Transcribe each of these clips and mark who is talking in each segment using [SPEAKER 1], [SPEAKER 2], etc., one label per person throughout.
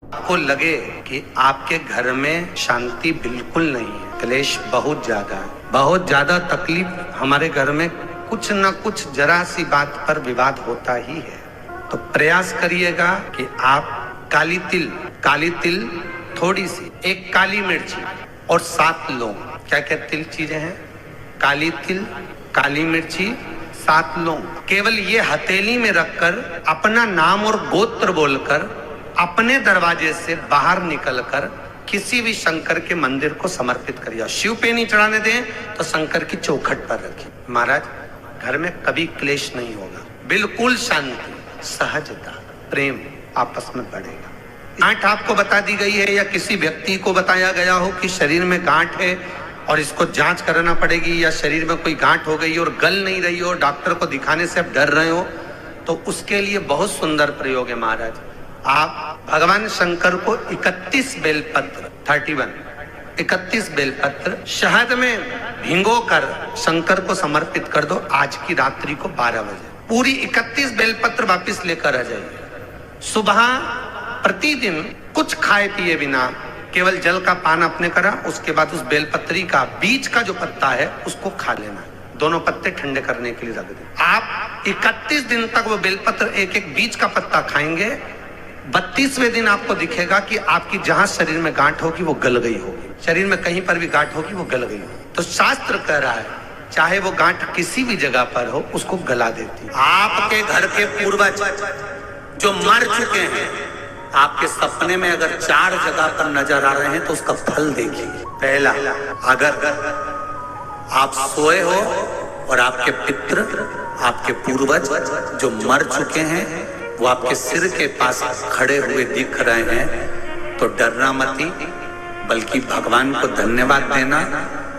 [SPEAKER 1] आपको लगे कि आपके घर में शांति बिल्कुल नहीं है, क्लेश बहुत ज्यादा तकलीफ, हमारे घर में कुछ न कुछ जरा सी बात पर विवाद होता ही है, तो प्रयास करिएगा कि आप काली तिल थोड़ी सी, एक काली मिर्ची और 7 लौंग, क्या क्या तिल चीजें हैं, काली तिल, काली मिर्ची, 7 लौंग, केवल ये हथेली में रखकर अपना नाम और गोत्र बोलकर अपने दरवाजे से बाहर निकलकर किसी भी शंकर के मंदिर को समर्पित करिए। शिव पे नहीं चढ़ाने दें तो शंकर की चौखट पर रखिए। महाराज, घर में कभी क्लेश नहीं होगा, बिल्कुल शांति, सहजता, प्रेम आपस में बढ़ेगा। गांठ आपको बता दी गई है या किसी व्यक्ति को बताया गया हो कि शरीर में गांठ है और इसको जांच कराना पड़ेगी, या शरीर में कोई गांठ हो गई और गल नहीं रही हो, डॉक्टर को दिखाने से आप डर रहे हो, तो उसके लिए बहुत सुंदर प्रयोग है महाराज। आप भगवान शंकर को 31 बेलपत्र 31 बेलपत्र शहद में भिगोकर शंकर को समर्पित कर दो। आज की रात्रि को 12 बजे पूरी 31 बेलपत्र वापस लेकर आ जाइए। सुबह प्रतिदिन कुछ खाए पिए बिना केवल जल का पान अपने करा, उसके बाद उस बेलपत्री का बीच का जो पत्ता है उसको खा लेना। दोनों पत्ते ठंडे करने के लिए रख दें। आप 31 दिन तक वो बेलपत्र एक बीज का पत्ता खाएंगे। 32वें दिन आपको दिखेगा कि आपकी जहां शरीर में गांठ होगी वो गल गई होगी, शरीर में कहीं पर भी गांठ होगी वो गल गई होगी। तो शास्त्र कह रहा है चाहे वो गांठ किसी भी जगह पर हो उसको गला देती है। आपके घर के पूर्वज जो मर चुके हैं, आपके सपने में अगर 4 जगह पर नजर आ रहे हैं तो उसका फल देखिए। पहला, अगर आप सोए हो और आपके पितृ, आपके पूर्वज जो मर चुके हैं वो आपके सिर के पास खड़े हुए दिख रहे हैं, तो डरना मत, बल्कि भगवान को धन्यवाद देना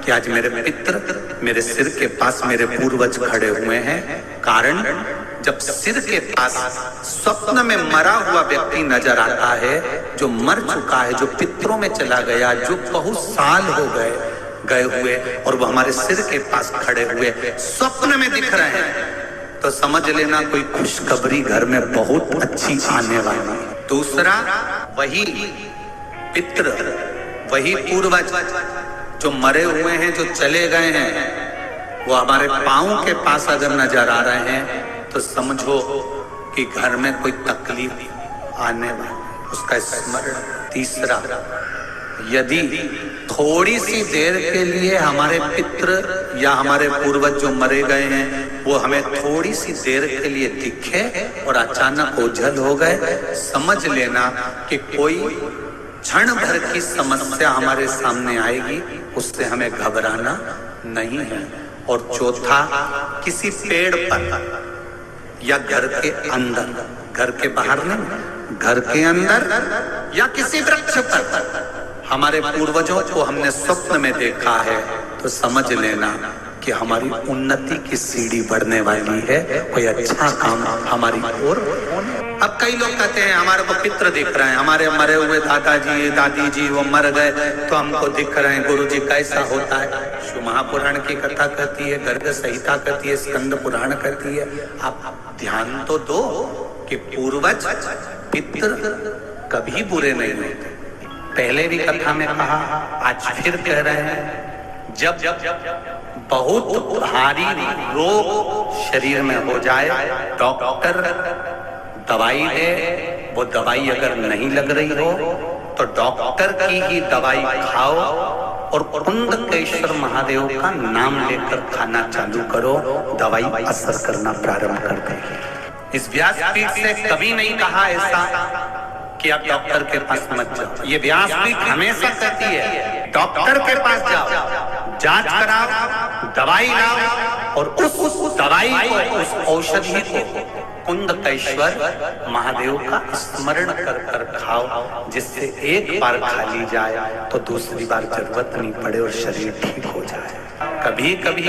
[SPEAKER 1] कि आज मेरे पितृ मेरे सिर के पास, मेरे पूर्वज खड़े हुए हैं। कारण जब सिर के पास स्वप्न में मरा हुआ व्यक्ति नजर आता है, जो मर चुका है, जो पितरों में चला गया, जो बहुत साल हो गए हुए और वो हमारे सिर के पास खड़े हुए स्वप्न में दिख रहे हैं, तो समझ लेना कोई खुशखबरी घर में बहुत अच्छी आने वाली है। दूसरा, वही पितृ, वही पूर्वज जो मरे हुए हैं, जो चले गए हैं, वो हमारे पांव के पास अगर नजर आ रहे हैं तो समझो कि घर में कोई तकलीफ आने वाली, उसका स्मरण। तीसरा, यदि थोड़ी सी देर के लिए हमारे पितृ या हमारे पूर्वज जो मरे गए हैं वो हमें थोड़ी सी देर के लिए दिखे और अचानक ओझल हो गए, समझ लेना कि कोई क्षण भर की समस्या हमारे सामने आएगी, उससे हमें घबराना नहीं है। और चौथा, किसी पेड़ पर या घर के अंदर, घर के बाहर नहीं, घर के अंदर या किसी वृक्ष पर हमारे पूर्वजों को हमने स्वप्न में देखा है, तो समझ लेना कि हमारी उन्नति की सीढ़ी बढ़ने वाली है, कोई अच्छा काम हमारी ओर। अब कई लोग कहते हैं हमारे को पितृ दिख रहे हैं, हमारे मरे हुए दादाजी दादी जी वो मर गए तो हमको दिख रहे हैं। गुरुजी, कैसा होता है? शिव महापुराण की कथा कहती है, गर्ग संहिता कहती है, स्कंद पुराण कहती है। आप ध्यान तो दो कि पूर्वज पितृ कभी बुरे नहीं होते। पहले भी कथा में कहा, आज फिर कह रहे हैं, जब बहुत भारी रोग शरीर में हो जाए, डॉक्टर दवाई दे, वो दवाई अगर नहीं लग रही हो तो डॉक्टर की ही दवाई खाओ और कुंडकेश्वर महादेव का नाम लेकर खाना चालू करो, दवाई असर करना प्रारंभ कर देगी। इस व्यासपीठ से कभी नहीं कहा ऐसा कि आप डॉक्टर के पास मत जाओ। ये व्यासपीठ हमेशा कहती है डॉक्टर के पास जाओ, जांच कराओ, दवाई लाओ और उस दवाई को, उस औषधि को कुंडकेश्वर महादेव का स्मरण कर कर खाओ, जिससे एक बार खा ली जाए तो दूसरी बार जरूरत नहीं पड़े और शरीर ठीक हो जाए। कभी कभी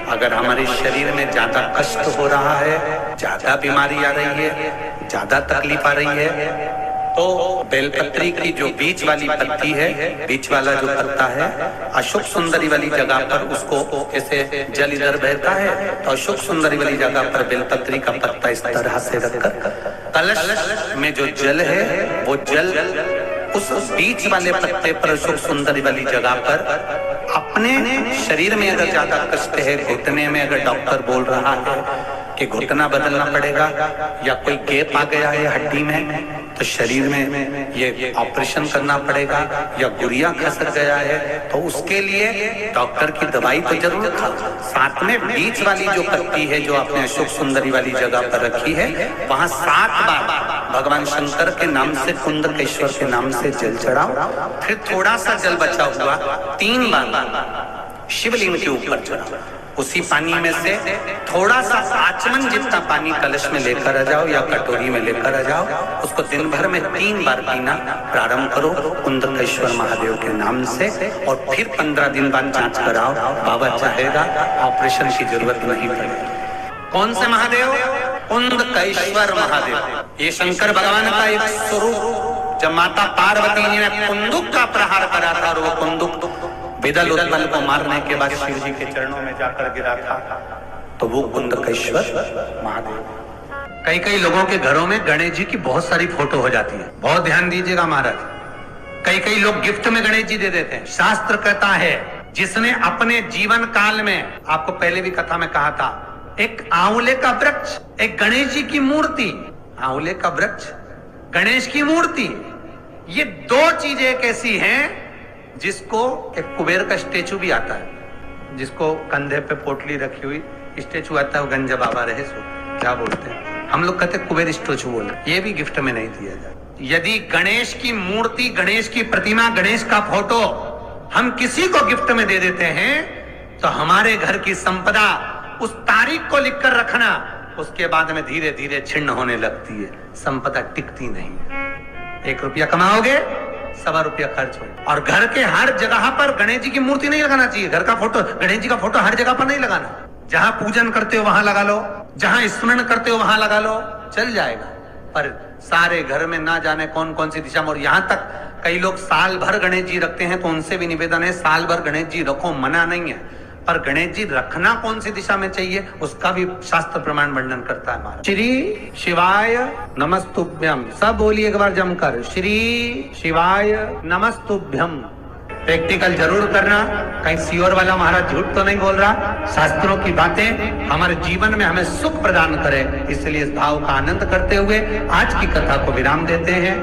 [SPEAKER 1] अगर हमारे शरीर में ज्यादा कष्ट हो रहा है, ज्यादा बीमारी आ रही है, ज्यादा तकलीफ आ रही है, तो बेलपत्री की जो बीच वाली पत्ती है, बीच वाला जो पत्ता है, अशोक सुंदरी वाली जगह पर उसको ऐसे जल इधर बहता है तो अशोक सुंदरी वाली जगह पर बेलपत्री का पत्ता इस तरह से रखकर कलश में जो जल है वो जल उस बीच वाले पत्ते पर अशोक सुंदरी वाली जगह पर अपने शरीर में अगर ज्यादा कष्ट है, घुटने में अगर डॉक्टर बोल रहा है कि घुटना बदलना पड़ेगा या कोई गैप आ गया है हड्डी में तो शरीर में ये ऑपरेशन करना पड़ेगा या गुरिया खसक गया है तो उसके लिए डॉक्टर की दवाई तो जरूर खाओ, साथ में बीच वाली जो पत्ती है जो आपने अशोक सुंदरी वाली जगह पर रखी है वहां 7 बार भगवान शंकर के नाम से, कुंदकेश्वर के नाम से जल चढ़ाओ, फिर थोड़ा सा जल बचा हुआ 3 बार शिवलिंग के ऊपर चढ़ाओ, उसी पानी में से थोड़ा सा आचमन जितना पानी कलश में लेकर आ जाओ या कटोरी में लेकर आ जाओ, उसको दिन भर में 3 बार पीना प्रारंभ करो कुंदकेश्वर महादेव के नाम से और फिर 15 दिन बाद जांच कराओ, बाबा चाहेगा ऑपरेशन की जरूरत नहीं पड़ेगी। कौन से महादेव? कुंदकेश्वर महादेव। ये शंकर भगवान का एक स्वरूप, जब माता पार्वती ने कुंदुक का प्रहार करा था और वो कुंदुक विदल उत्पल को मारने के बाद शिव जी के चरणों में जाकर गिरा था, तो वो कुंदकेश्वर महादेव। कई लोगों के घरों में गणेश जी की बहुत सारी फोटो हो जाती है, बहुत ध्यान दीजिएगा महाराज। कई लोग गिफ्ट में गणेश जी दे देते हैं। शास्त्र कहता है जिसने अपने जीवन काल में, आपको पहले भी कथा में कहा था, एक आंवले का वृक्ष, एक गणेश जी की मूर्ति, आंवले का वृक्ष, गणेश की मूर्ति, ये 2 चीजें एक ऐसी हैं जिसको एक कुबेर का स्टेचू भी आता है, जिसको कंधे पे पोटली रखी हुई स्टेचू आता है, वो गंजा बाबा रहे सो क्या बोलते हैं, हम लोग कहते कुबेर स्टेचू बोले, ये भी गिफ्ट में नहीं दिया जाता। यदि गणेश की मूर्ति, गणेश की प्रतिमा, गणेश का फोटो हम किसी को गिफ्ट में दे देते हैं तो हमारे घर की संपदा उस तारीख को लिखकर रखना, उसके बाद में धीरे धीरे छिन्न होने लगती है, संपदा टिकती नहीं है। 1 रुपया कमाओगे, 1.25 रुपया खर्च हो। और घर के हर जगह पर गणेश जी की मूर्ति नहीं लगाना चाहिए, घर का फोटो, गणेश जी का फोटो हर जगह पर नहीं लगाना। जहां पूजन करते हो वहां लगा लो, जहां स्मरण करते हो वहां लगा लो, चल जाएगा। पर सारे घर में ना जाने कौन कौन सी दिशा में, और यहाँ तक कई लोग साल भर गणेश जी रखते हैं, तो उनसे भी निवेदन है साल भर गणेश जी रखो, मना नहीं है, पर गणेश जी रखना कौन सी दिशा में चाहिए उसका भी शास्त्र प्रमाण वर्णन करता है महाराज। श्री शिवाय नमस्तुभ्यम, सब बोलिए एक बार जमकर, श्री शिवाय नमस्तुभ्यम। प्रैक्टिकल जरूर करना, कहीं सियोर वाला महाराज झूठ तो नहीं बोल रहा। शास्त्रों की बातें हमारे जीवन में हमें सुख प्रदान करे, इसलिए इस भाव का आनंद करते हुए आज की कथा को विराम देते हैं।